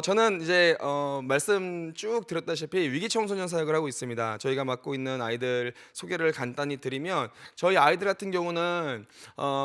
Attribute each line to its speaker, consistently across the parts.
Speaker 1: 저는 이제 말씀 쭉 드렸다시피 위기 청소년 사역을 하고 있습니다. 저희가 맡고 있는 아이들 소개를 간단히 드리면 저희 아이들 같은 경우는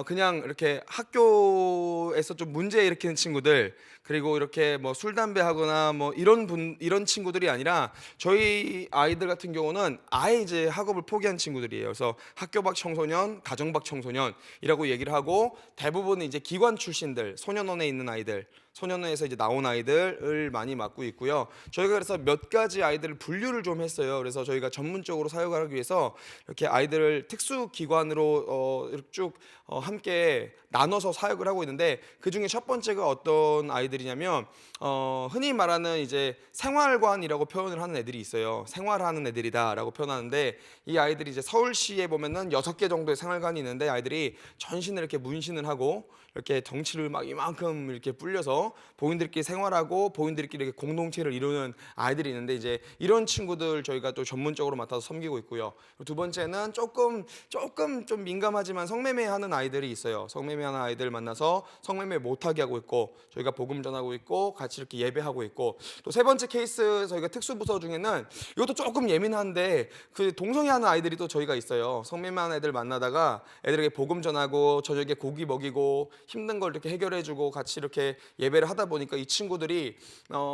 Speaker 1: 그냥 이렇게 학교에서 좀 문제 일으키는 친구들, 그리고 이렇게 뭐 술 담배 하거나 뭐 이런 친구들이 아니라 저희 아이들 같은 경우는 아예 이제 학업을 포기한 친구들이에요. 그래서 학교 밖 청소년, 가정 밖 청소년이라고 얘기를 하고, 대부분 이제 기관 출신들, 소년원에 있는 아이들, 소년원에서 이제 나온 아이들을 많이 맡고 있고요. 저희가 그래서 몇 가지 아이들을 분류를 좀 했어요. 그래서 저희가 전문적으로 사역을 하기 위해서 이렇게 아이들을 특수 기관으로 이렇게 쭉 함께 나눠서 사역을 하고 있는데, 그 중에 첫 번째가 어떤 아이들이냐면 흔히 말하는 이제 생활관이라고 표현을 하는 애들이 있어요. 생활하는 애들이다라고 표현하는데, 이 아이들이 이제 서울시에 보면은 6개 정도의 생활관이 있는데, 아이들이 전신을 이렇게 문신을 하고 이렇게 덩치를 막 이만큼 이렇게 불려서 본인들끼리 생활하고 본인들끼리 이렇게 공동체를 이루는 아이들이 있는데, 이제 이런 친구들 저희가 또 전문적으로 맡아서 섬기고 있고요. 두 번째는 조금 좀 민감하지만 성매매하는 아이들이 있어요. 성매매하는 아이들 만나서 성매매 못하게 하고 있고, 저희가 복음 전하고 있고 같이 이렇게 예배하고 있고, 또 세 번째 케이스 저희가 특수부서 중에는 이것도 조금 예민한데, 그 동성애하는 아이들이 또 저희가 있어요. 성매매하는 애들 만나다가 애들에게 복음 전하고 저녁에 고기 먹이고 힘든 걸 이렇게 해결해주고 같이 이렇게 예배를 하다 보니까 이 친구들이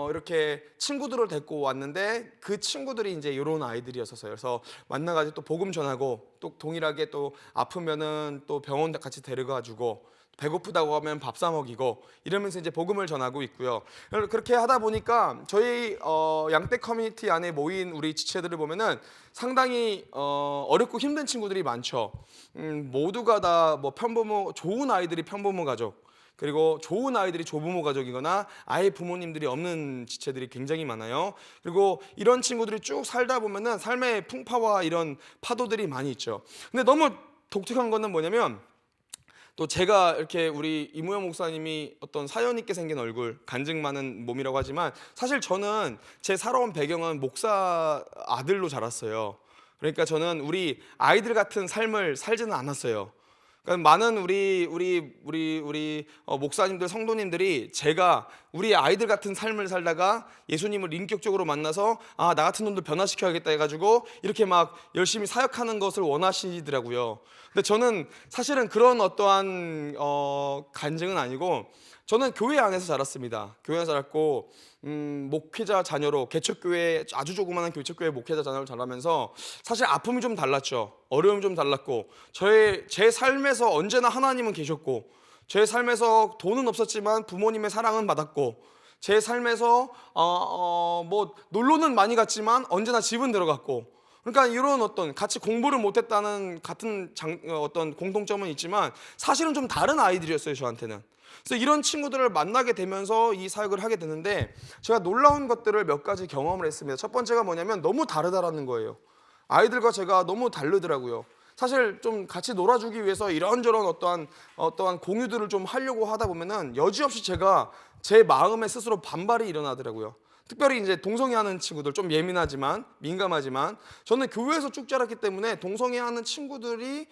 Speaker 1: 이렇게 친구들을 데리고 왔는데, 그 친구들이 이제 이런 아이들이었었어요. 그래서 만나가지고 또 복음 전하고, 또 동일하게 또 아프면은 또 병원 같이 데려가주고, 배고프다고 하면 밥 사 먹이고, 이러면서 이제 복음을 전하고 있고요. 그렇게 하다 보니까 저희 양떼 커뮤니티 안에 모인 우리 지체들을 보면은 상당히 어렵고 힘든 친구들이 많죠. 모두가 다 뭐 편부모, 좋은 아이들이 편부모 가족, 그리고 좋은 아이들이 조부모 가족이거나 아예 부모님들이 없는 지체들이 굉장히 많아요. 그리고 이런 친구들이 쭉 살다 보면은 삶의 풍파와 이런 파도들이 많이 있죠. 근데 너무 독특한 거는 뭐냐면, 또 제가 이렇게 우리 이무영 목사님이 어떤 사연 있게 생긴 얼굴, 간증 많은 몸이라고 하지만, 사실 저는 제 살아온 배경은 목사 아들로 자랐어요. 그러니까 저는 우리 아이들 같은 삶을 살지는 않았어요. 그러니까 많은 우리 목사님들, 성도님들이 제가 우리 아이들 같은 삶을 살다가 예수님을 인격적으로 만나서 나 같은 놈들 변화시켜야겠다 해가지고 이렇게 막 열심히 사역하는 것을 원하시더라고요. 근데 저는 사실은 그런 어떠한 간증은 아니고, 저는 교회 안에서 자랐습니다. 교회 안에서 자랐고, 목회자 자녀로 개척교회, 아주 조그마한 개척교회 목회자 자녀로 자라면서 사실 아픔이 좀 달랐죠. 어려움이 좀 달랐고, 제 삶에서 언제나 하나님은 계셨고, 제 삶에서 돈은 없었지만 부모님의 사랑은 받았고, 제 삶에서 뭐 놀러는 많이 갔지만 언제나 집은 들어갔고, 그러니까 이런 어떤 같이 공부를 못했다는 같은 어떤 공통점은 있지만 사실은 좀 다른 아이들이었어요, 저한테는. 그래서 이런 친구들을 만나게 되면서 이 사역을 하게 되는데, 제가 놀라운 것들을 몇 가지 경험을 했습니다. 첫 번째가 뭐냐면, 너무 다르다라는 거예요. 아이들과 제가 너무 다르더라고요. 사실 좀 같이 놀아주기 위해서 이런저런 어떠한 공유들을 좀 하려고 하다 보면은 여지없이 제가 제 마음에 스스로 반발이 일어나더라고요. 특별히 이제 동성애하는 친구들, 좀 예민하지만 민감하지만, 저는 교회에서 쭉 자랐기 때문에 동성애하는 친구들이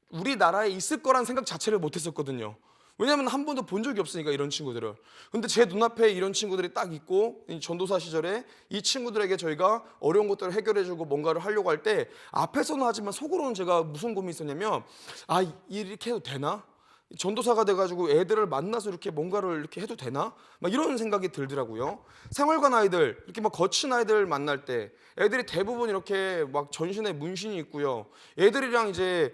Speaker 1: 우리나라에 있을 거란 생각 자체를 못했었거든요. 왜냐하면 한 번도 본 적이 없으니까, 이런 친구들을. 근데 제 눈앞에 이런 친구들이 딱 있고, 이 전도사 시절에 이 친구들에게 저희가 어려운 것들을 해결해주고 뭔가를 하려고 할 때, 앞에서는 하지만 속으로는 제가 무슨 고민이 있었냐면, 이렇게 해도 되나? 전도사가 돼가지고 애들을 만나서 이렇게 뭔가를 이렇게 해도 되나? 막 이런 생각이 들더라고요. 생활관 아이들, 이렇게 막 거친 아이들 만날 때 애들이 대부분 이렇게 막 전신에 문신이 있고요. 애들이랑 이제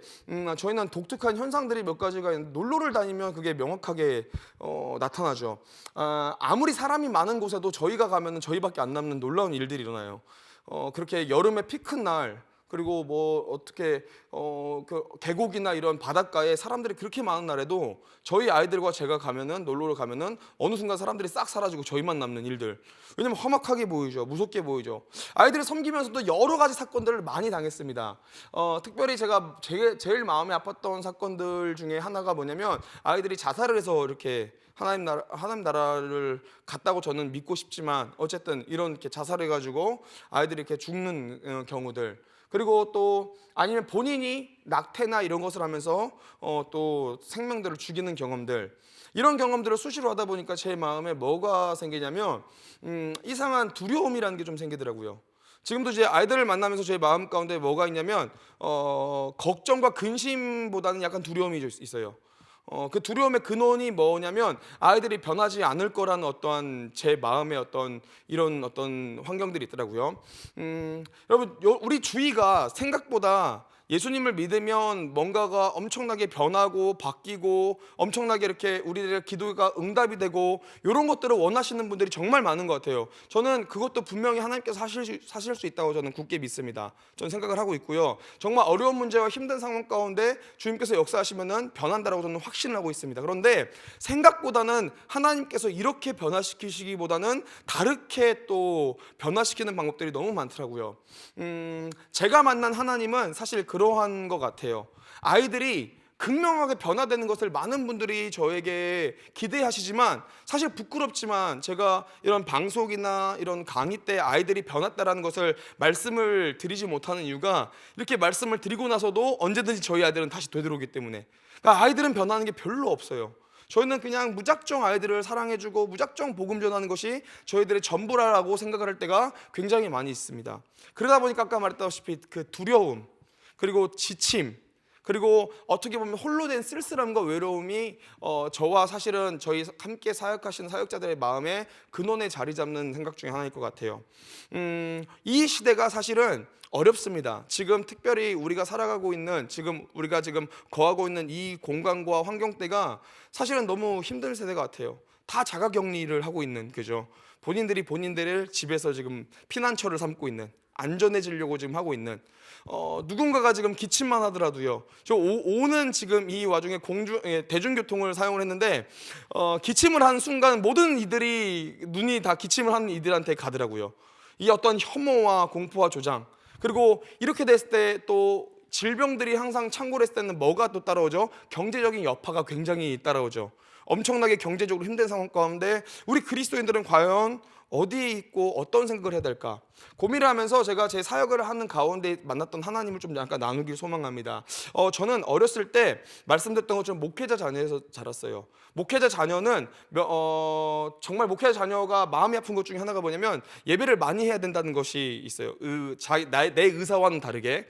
Speaker 1: 저희는 독특한 현상들이 몇 가지가 있는데, 놀러를 다니면 그게 명확하게 나타나죠. 아무리 사람이 많은 곳에도 저희가 가면은 저희밖에 안 남는 놀라운 일들이 일어나요. 그렇게 여름에 피 큰 날, 그리고 뭐 어떻게 그 계곡이나 이런 바닷가에 사람들이 그렇게 많은 날에도 저희 아이들과 제가 가면은, 놀러를 가면은 어느 순간 사람들이 싹 사라지고 저희만 남는 일들. 왜냐면 험악하게 보이죠. 무섭게 보이죠. 아이들을 섬기면서도 여러 가지 사건들을 많이 당했습니다. 특별히 제가 제일 마음에 아팠던 사건들 중에 하나가 뭐냐면, 아이들이 자살을 해서 이렇게 하나님 나라를 갔다고 저는 믿고 싶지만, 어쨌든 이런 이렇게 자살해가지고 아이들이 이렇게 죽는 경우들. 그리고 또 아니면 본인이 낙태나 이런 것을 하면서 또 생명들을 죽이는 경험들, 이런 경험들을 수시로 하다 보니까 제 마음에 뭐가 생기냐면 이상한 두려움이라는 게 좀 생기더라고요. 지금도 제 아이들을 만나면서 제 마음 가운데 뭐가 있냐면 걱정과 근심보다는 약간 두려움이 좀 있어요. 그 두려움의 근원이 뭐냐면 아이들이 변하지 않을 거라는 어떠한 제 마음의 어떤 이런 어떤 환경들이 있더라고요. 여러분, 우리 주위가 생각보다 예수님을 믿으면 뭔가가 엄청나게 변하고 바뀌고 엄청나게 이렇게 우리들의 기도가 응답이 되고 이런 것들을 원하시는 분들이 정말 많은 것 같아요. 저는 그것도 분명히 하나님께서 하실 수 있다고 저는 굳게 믿습니다. 저는 생각을 하고 있고요. 정말 어려운 문제와 힘든 상황 가운데 주님께서 역사하시면은 변한다라고 저는 확신을 하고 있습니다. 그런데 생각보다는 하나님께서 이렇게 변화시키시기보다는 다르게 또 변화시키는 방법들이 너무 많더라고요. 제가 만난 하나님은 사실 그러한 것 같아요. 아이들이 극명하게 변화되는 것을 많은 분들이 저에게 기대하시지만 사실 부끄럽지만 제가 이런 방송이나 이런 강의 때 아이들이 변했다라는 것을 말씀을 드리지 못하는 이유가 이렇게 말씀을 드리고 나서도 언제든지 저희 아이들은 다시 되돌아오기 때문에, 그러니까 아이들은 변하는 게 별로 없어요. 저희는 그냥 무작정 아이들을 사랑해주고 무작정 복음 전하는 것이 저희들의 전부라고 생각을 할 때가 굉장히 많이 있습니다. 그러다 보니까 아까 말했다시피 그 두려움, 그리고 지침, 그리고 어떻게 보면 홀로 된 쓸쓸함과 외로움이 저와 사실은 저희 함께 사역하시는 사역자들의 마음에 근원에 자리 잡는 생각 중에 하나일 것 같아요. 이 시대가 사실은 어렵습니다. 지금 특별히 우리가 살아가고 있는 우리가 지금 거하고 있는 이 공간과 환경대가 사실은 너무 힘든 세대 같아요. 다 자가격리를 하고 있는, 그죠? 본인들이 본인들을 집에서 지금 피난처를 삼고 있는, 안전해지려고 지금 하고 있는, 누군가가 지금 기침만 하더라도요. 저 오는 지금 이 와중에 대중교통을 사용을 했는데 기침을 한 순간 모든 이들이 눈이 다 기침을 하는 이들한테 가더라고요. 이 어떤 혐오와 공포와 조장, 그리고 이렇게 됐을 때 또 질병들이 항상 창궐 했을 때는 뭐가 또 따라오죠? 경제적인 여파가 굉장히 따라오죠. 엄청나게 경제적으로 힘든 상황 가운데 우리 그리스도인들은 과연 어디에 있고 어떤 생각을 해야 될까 고민을 하면서 제가 제 사역을 하는 가운데 만났던 하나님을 좀 약간 나누길 소망합니다. 저는 어렸을 때 말씀드렸던 것처럼 목회자 자녀에서 자랐어요. 목회자 자녀는 정말 목회자 자녀가 마음이 아픈 것 중에 하나가 뭐냐면 예배를 많이 해야 된다는 것이 있어요. 내 의사와는 다르게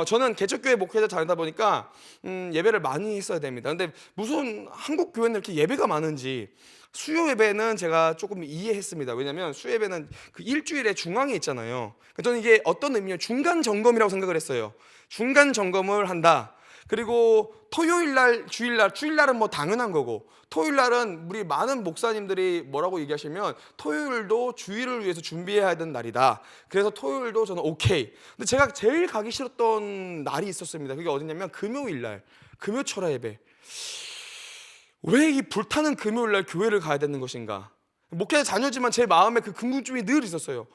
Speaker 1: 저는 개척교회 목회자 자녀다 보니까 예배를 많이 했어야 됩니다. 근데 무슨 한국 교회는 이렇게 예배가 많은지, 수요 예배는 제가 조금 이해했습니다. 왜냐하면 수요 예배는 그 일주일에 중앙에 있잖아요. 저는 이게 어떤 의미예요? 중간 점검이라고 생각을 했어요. 중간 점검을 한다. 그리고 토요일날, 주일날은 뭐 당연한 거고, 토요일날은 우리 많은 목사님들이 뭐라고 얘기하시면 토요일도 주일을 위해서 준비해야 되는 날이다. 그래서 토요일도 저는 오케이. 근데 제가 제일 가기 싫었던 날이 있었습니다. 그게 어디냐면 금요일날, 금요철야 예배. 왜 이 불타는 금요일날 교회를 가야 되는 것인가? 목회자 자녀지만 제 마음에 그 궁금증이 늘 있었어요.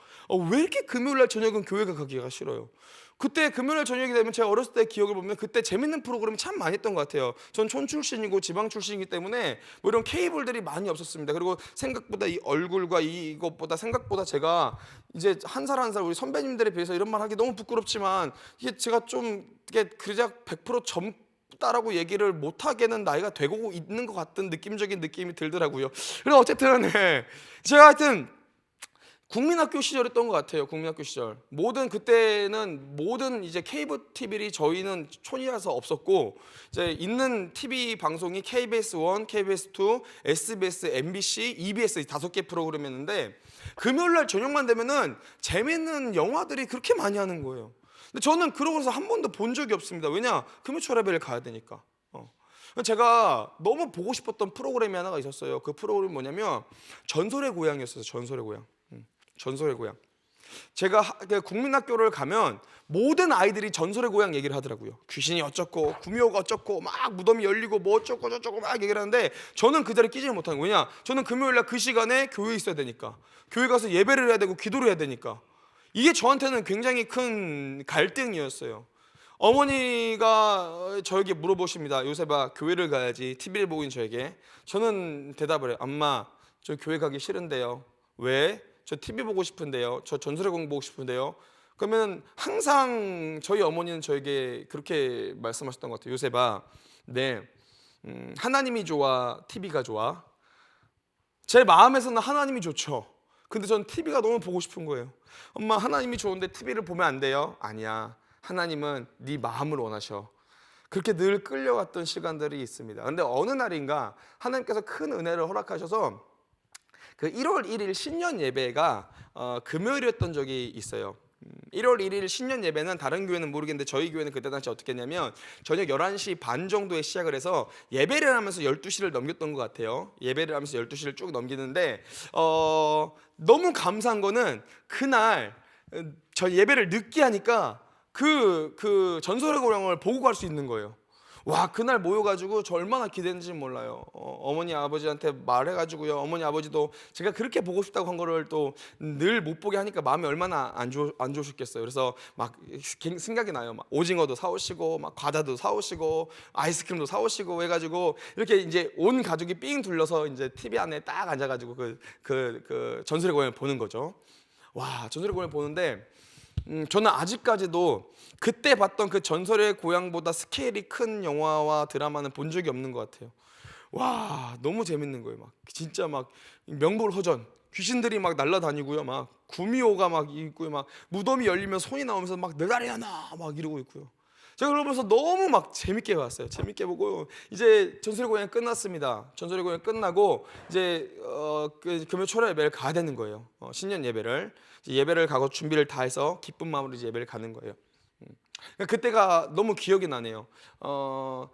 Speaker 1: 왜 이렇게 금요일날 저녁은 교회가 가기가 싫어요? 그때 금요일 저녁이 되면 제가 어렸을 때 기억을 보면 그때 재밌는 프로그램이 참 많이 했던 것 같아요. 전 촌 출신이고 지방 출신이기 때문에 뭐 이런 케이블들이 많이 없었습니다. 그리고 생각보다 이 얼굴과 이것보다 생각보다 제가 이제 한 살 한 살 우리 선배님들에 비해서 이런 말 하기 너무 부끄럽지만 이게 제가 좀 이게 그작 100% 젊다라고 얘기를 못하게는 나이가 되고 있는 것 같은 느낌적인 느낌이 들더라고요. 그래서 어쨌든 제가 하여튼 국민학교 시절이었던 것 같아요. 국민학교 시절 그때는 모든 이제 케이블 TV를 저희는 촌이라서 없었고 이제 있는 TV 방송이 KBS 1, KBS 2, SBS, MBC, EBS 5개 프로그램이었는데 금요일날 저녁만 되면은 재밌는 영화들이 그렇게 많이 하는 거예요. 근데 저는 그러고서 한 번도 본 적이 없습니다. 왜냐? 금요철야배를 가야 되니까. 제가 너무 보고 싶었던 프로그램이 하나가 있었어요. 그 프로그램이 뭐냐면 전설의 고향이었어요. 전설의 고향. 전설의 고향. 제가 국민학교를 가면 모든 아이들이 전설의 고향 얘기를 하더라고요. 귀신이 어쩌고 구미호가 어쩌고 막 무덤이 열리고 뭐 어쩌고 저쩌고 막 얘기를 하는데 저는 그 자리에 끼지를 못하는 거예요. 왜냐? 저는 금요일날 그 시간에 교회에 있어야 되니까, 교회 가서 예배를 해야 되고 기도를 해야 되니까. 이게 저한테는 굉장히 큰 갈등이었어요. 어머니가 저에게 물어보십니다. 요셉아, 교회를 가야지. TV를 보고 있는 저에게. 저는 대답을 해요. 엄마, 저 교회 가기 싫은데요. 왜? 저 TV 보고 싶은데요. 저 전설의 고향 보고 싶은데요. 그러면 항상 저희 어머니는 저에게 그렇게 말씀하셨던 것 같아요. 요셉아, 네, 하나님이 좋아, TV가 좋아? 제 마음에서는 하나님이 좋죠. 근데 전 TV가 너무 보고 싶은 거예요. 엄마, 하나님이 좋은데 TV를 보면 안 돼요? 아니야. 하나님은 네 마음을 원하셔. 그렇게 늘 끌려갔던 시간들이 있습니다. 근데 어느 날인가 하나님께서 큰 은혜를 허락하셔서 그 1월 1일 신년 예배가 금요일이었던 적이 있어요. 1월 1일 신년 예배는 다른 교회는 모르겠는데 저희 교회는 그때 당시 어떻게 했냐면 저녁 11시 반 정도에 시작을 해서 예배를 하면서 12시를 넘겼던 것 같아요. 예배를 하면서 12시를 쭉 넘기는데 너무 감사한 거는 그날 저희 예배를 늦게 하니까 그 전설의 고향을 보고 갈 수 있는 거예요. 와, 그날 모여가지고 저 얼마나 기대했는지 몰라요. 어머니 아버지한테 말해가지고요. 어머니 아버지도 제가 그렇게 보고 싶다고 한 거를 또 늘 못 보게 하니까 마음이 얼마나 안 좋으셨겠어요. 그래서 막 생각이 나요. 막 오징어도 사오시고 막 과자도 사오시고 아이스크림도 사오시고 해가지고 이렇게 이제 온 가족이 삥 둘러서 이제 TV 안에 딱 앉아가지고 그 전설의 고향을 보는 거죠. 와, 전설의 고향을 보는데 저는 아직까지도 그때 봤던 그 전설의 고향보다 스케일이 큰 영화와 드라마는 본 적이 없는 것 같아요. 와, 너무 재밌는 거예요. 막 진짜 막 명불허전, 귀신들이 막 날아다니고요. 막 구미호가 막 있고요. 막 무덤이 열리면 손이 나오면서 막 내 다리 하나 막 이러고 있고요. 제가 그러면서 너무 막 재밌게 봤어요. 재밌게 보고 이제 전설의 고향 끝났습니다. 전설의 고향 끝나고 이제 그 금요 초라 예배를 가야 되는 거예요. 신년 예배를 가고 준비를 다 해서 기쁜 마음으로 이제 예배를 가는 거예요. 그러니까 그때가 너무 기억이 나네요.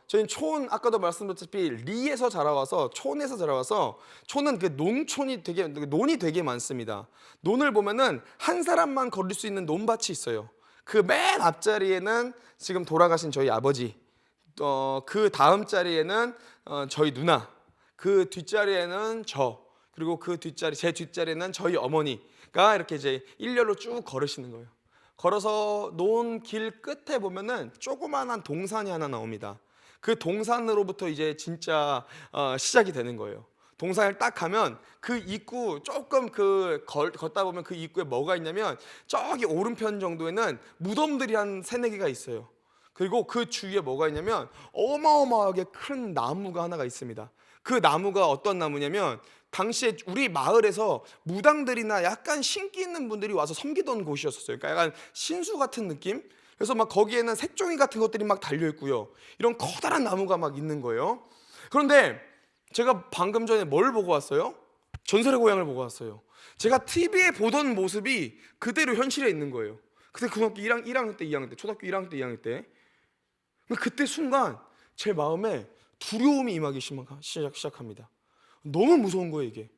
Speaker 1: 저희는 촌, 아까도 말씀드렸다시피 리에서 자라와서 촌에서 자라와서 촌은 그 농촌이 되게 논이 되게 많습니다. 논을 보면은 한 사람만 걸을 수 있는 논밭이 있어요. 그 맨 앞자리에는 지금 돌아가신 저희 아버지, 그 다음 자리에는 저희 누나, 그 뒷자리에는 저, 그리고 제 뒷자리에는 저희 어머니가 이렇게 이제 일렬로 쭉 걸으시는 거예요. 걸어서 논 길 끝에 보면은 조그만한 동산이 하나 나옵니다. 그 동산으로부터 이제 진짜 시작이 되는 거예요. 동산을 딱 가면 그 입구 조금 걷다 보면 그 입구에 뭐가 있냐면 저기 오른편 정도에는 무덤들이 한 세네 개가 있어요. 그리고 그 주위에 뭐가 있냐면 어마어마하게 큰 나무가 하나가 있습니다. 그 나무가 어떤 나무냐면 당시에 우리 마을에서 무당들이나 약간 신기 있는 분들이 와서 섬기던 곳이었어요. 그러니까 약간 신수 같은 느낌? 그래서 막 거기에는 색종이 같은 것들이 막 달려 있고요. 이런 커다란 나무가 막 있는 거예요. 그런데 제가 방금 전에 뭘 보고 왔어요? 전설의 고향을 보고 왔어요. 제가 TV에 보던 모습이 그대로 현실에 있는 거예요. 그때 고등학교 1학년 때, 2학년 때, 초등학교 1학년 때, 2학년 때. 그때 순간 제 마음에 두려움이 임하기 시작합니다. 너무 무서운 거예요, 이게.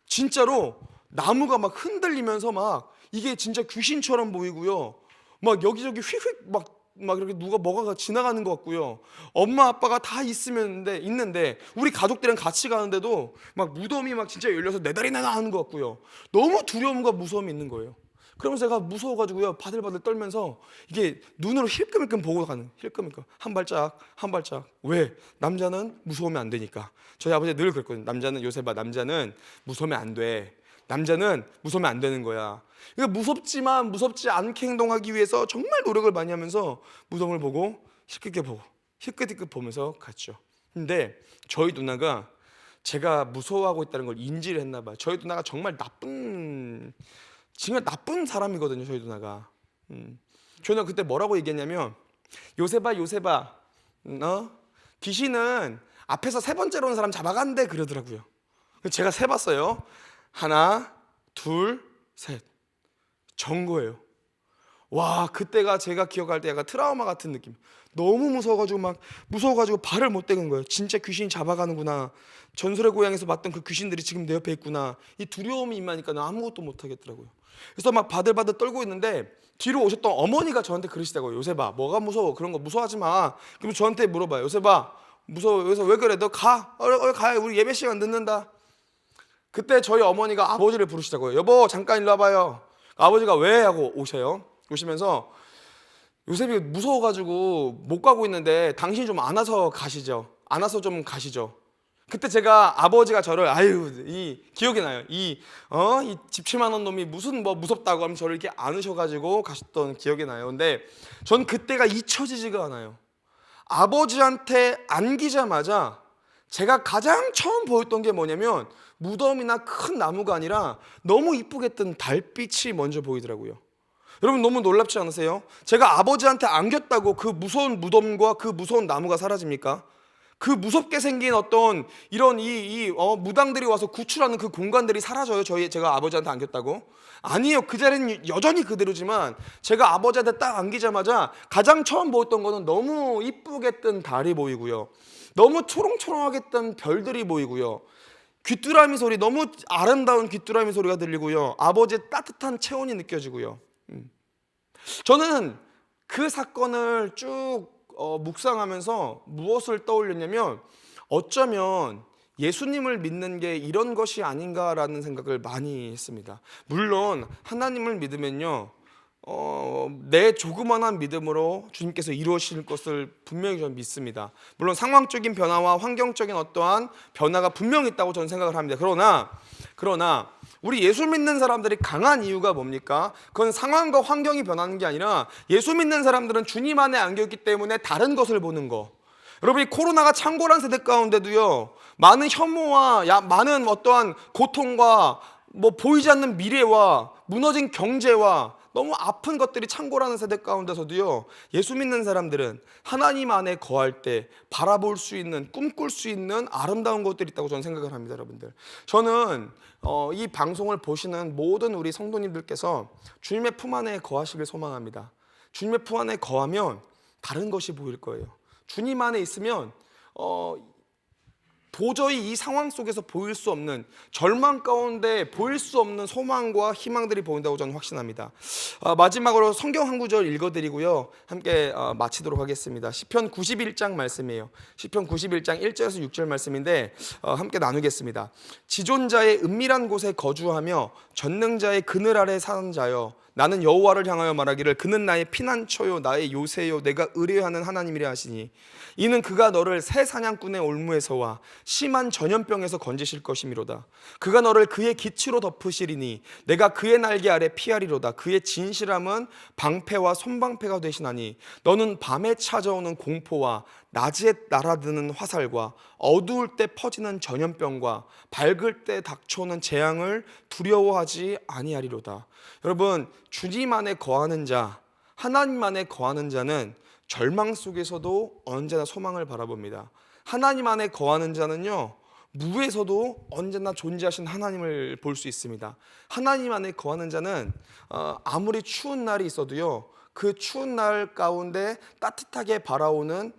Speaker 1: 진짜로 나무가 막 흔들리면서 막 이게 진짜 귀신처럼 보이고요. 막 여기저기 휙휙 막 이렇게 뭐가 지나가는 것 같고요. 엄마 아빠가 다 있는데 우리 가족들이랑 같이 가는데도 막 무덤이 막 진짜 열려서 내 다리 나나 하는 것 같고요. 너무 두려움과 무서움이 있는 거예요. 그러면서 제가 무서워가지고요, 바들바들 떨면서 이게 눈으로 힐끔힐끔 보고 가는, 힐끔힐끔 한 발짝 한 발짝. 왜? 남자는 무서우면 안 되니까. 저희 아버지가 늘 그랬거든요. 남자는, 요셉아, 남자는 무서우면 안 돼. 남자는 무서우면 안 되는 거야. 그러니까 무섭지만 무섭지 않게 행동하기 위해서 정말 노력을 많이 하면서 무덤을 보고 힐끗힐끗 보면서 갔죠. 근데 저희 누나가 제가 무서워하고 있다는 걸 인지를 했나 봐요. 저희 누나가 정말 정말 나쁜 사람이거든요, 저희 누나가. 저희 누나 그때 뭐라고 얘기했냐면, 요셉아, 귀신은 앞에서 세 번째로 온 사람 잡아간대 그러더라고요. 제가 세봤어요. 하나, 둘, 셋. 전 거예요. 와, 그때가 제가 기억할 때 약간 트라우마 같은 느낌. 너무 무서워가지고 발을 못 대는 거예요. 진짜 귀신이 잡아가는구나. 전설의 고향에서 봤던 그 귀신들이 지금 내 옆에 있구나. 이 두려움이 임하니까 나 아무것도 못 하겠더라고요. 그래서 막 바들바들 떨고 있는데 뒤로 오셨던 어머니가 저한테 그러시다고요. 요셉아, 뭐가 무서워? 그런 거 무서워하지 마. 그럼 저한테 물어봐요. 요셉아, 무서워? 그래서 왜 그래? 너 가. 가. 우리 예배 시간 늦는다. 그때 저희 어머니가 아버지를 부르시다고요. 여보, 잠깐 일로 와봐요. 아버지가 왜? 하고 오시면서 요셉이 무서워가지고 못 가고 있는데 당신이 좀 안아서 좀 가시죠. 그때 제가 아버지가 저를 이 기억이 나요. 이 집채만한 놈이 무슨 뭐 무섭다고 하면 저를 이렇게 안으셔가지고 가셨던 기억이 나요. 근데 전 그때가 잊혀지지가 않아요. 아버지한테 안기자마자 제가 가장 처음 보였던 게 뭐냐면 무덤이나 큰 나무가 아니라 너무 이쁘게 뜬 달빛이 먼저 보이더라고요. 여러분 너무 놀랍지 않으세요? 제가 아버지한테 안겼다고 그 무서운 무덤과 그 무서운 나무가 사라집니까? 그 무섭게 생긴 어떤 이런 무당들이 와서 구출하는 그 공간들이 사라져요? 제가 아버지한테 안겼다고? 아니에요. 그 자리는 여전히 그대로지만 제가 아버지한테 딱 안기자마자 가장 처음 보였던 거는 너무 이쁘게 뜬 달이 보이고요. 너무 초롱초롱하게 뜬 별들이 보이고요. 귀뚜라미 소리, 너무 아름다운 귀뚜라미 소리가 들리고요. 아버지의 따뜻한 체온이 느껴지고요. 저는 그 사건을 쭉 묵상하면서 무엇을 떠올렸냐면 어쩌면 예수님을 믿는 게 이런 것이 아닌가라는 생각을 많이 했습니다. 물론 하나님을 믿으면요 내 조그만한 믿음으로 주님께서 이루어질 것을 분명히 저는 믿습니다. 물론 상황적인 변화와 환경적인 어떠한 변화가 분명히 있다고 저는 생각을 합니다. 그러나 우리 예수 믿는 사람들이 강한 이유가 뭡니까? 그건 상황과 환경이 변하는 게 아니라 예수 믿는 사람들은 주님 안에 안겼기 때문에 다른 것을 보는 거. 여러분이 코로나가 창궐한 세대 가운데도요 많은 혐오와 많은 어떠한 고통과 뭐 보이지 않는 미래와 무너진 경제와 너무 아픈 것들이 창궐하는 세대 가운데서도요 예수 믿는 사람들은 하나님 안에 거할 때 바라볼 수 있는, 꿈꿀 수 있는 아름다운 것들이 있다고 저는 생각을 합니다. 여러분들, 저는 이 방송을 보시는 모든 우리 성도님들께서 주님의 품 안에 거하시길 소망합니다. 주님의 품 안에 거하면 다른 것이 보일 거예요. 주님 안에 있으면 도저히 이 상황 속에서 보일 수 없는, 절망 가운데 보일 수 없는 소망과 희망들이 보인다고 저는 확신합니다. 마지막으로 성경 한 구절 읽어드리고요 함께 마치도록 하겠습니다. 시편 91장 말씀이에요. 시편 91장 1절에서 6절 말씀인데 함께 나누겠습니다. 지존자의 은밀한 곳에 거주하며 전능자의 그늘 아래 사는 자여, 나는 여호와를 향하여 말하기를 그는 나의 피난처요 나의 요새요 내가 의뢰하는 하나님이라 하시니, 이는 그가 너를 새 사냥꾼의 올무에서와 심한 전염병에서 건지실 것이미로다. 그가 너를 그의 기치로 덮으시리니 내가 그의 날개 아래 피하리로다. 그의 진실함은 방패와 손방패가 되시나니 너는 밤에 찾아오는 공포와 낮에 날아드는 화살과 어두울 때 퍼지는 전염병과 밝을 때 닥쳐오는 재앙을 두려워하지 아니하리로다. 여러분, 주님 안에 거하는 자, 하나님 안에 거하는 자는 절망 속에서도 언제나 소망을 바라봅니다. 하나님 안에 거하는 자는요 무에서도 언제나 존재하신 하나님을 볼 수 있습니다. 하나님 안에 거하는 자는 아무리 추운 날이 있어도요 그 추운 날 가운데 따뜻하게 다가오는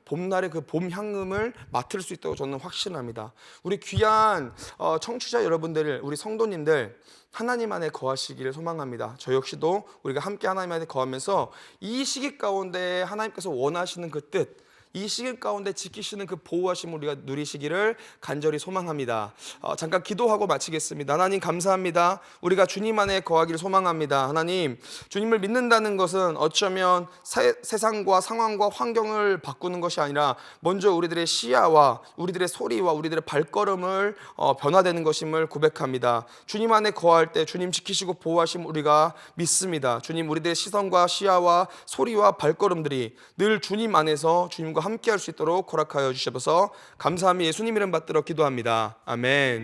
Speaker 1: 봄날의 그 봄 향음을 맡을 수 있다고 저는 확신합니다. 우리 귀한 청취자 여러분들, 우리 성도님들 하나님 안에 거하시기를 소망합니다. 저 역시도 우리가 함께 하나님 안에 거하면서 이 시기 가운데 하나님께서 원하시는 그 뜻, 이 시기 가운데 지키시는 그 보호하심을 우리가 누리시기를 간절히 소망합니다. 잠깐 기도하고 마치겠습니다. 하나님 감사합니다. 우리가 주님 안에 거하기를 소망합니다. 하나님, 주님을 믿는다는 것은 어쩌면 세상과 상황과 환경을 바꾸는 것이 아니라 먼저 우리들의 시야와 우리들의 소리와 우리들의 발걸음을 변화되는 것임을 고백합니다. 주님 안에 거할 때 주님 지키시고 보호하심 우리가 믿습니다. 주님, 우리들의 시선과 시야와 소리와 발걸음들이 늘 주님 안에서 주님과 함께 할 수 있도록 허락하여 주셔서 감사함이 예수님 이름 받들어 기도합니다. 아멘.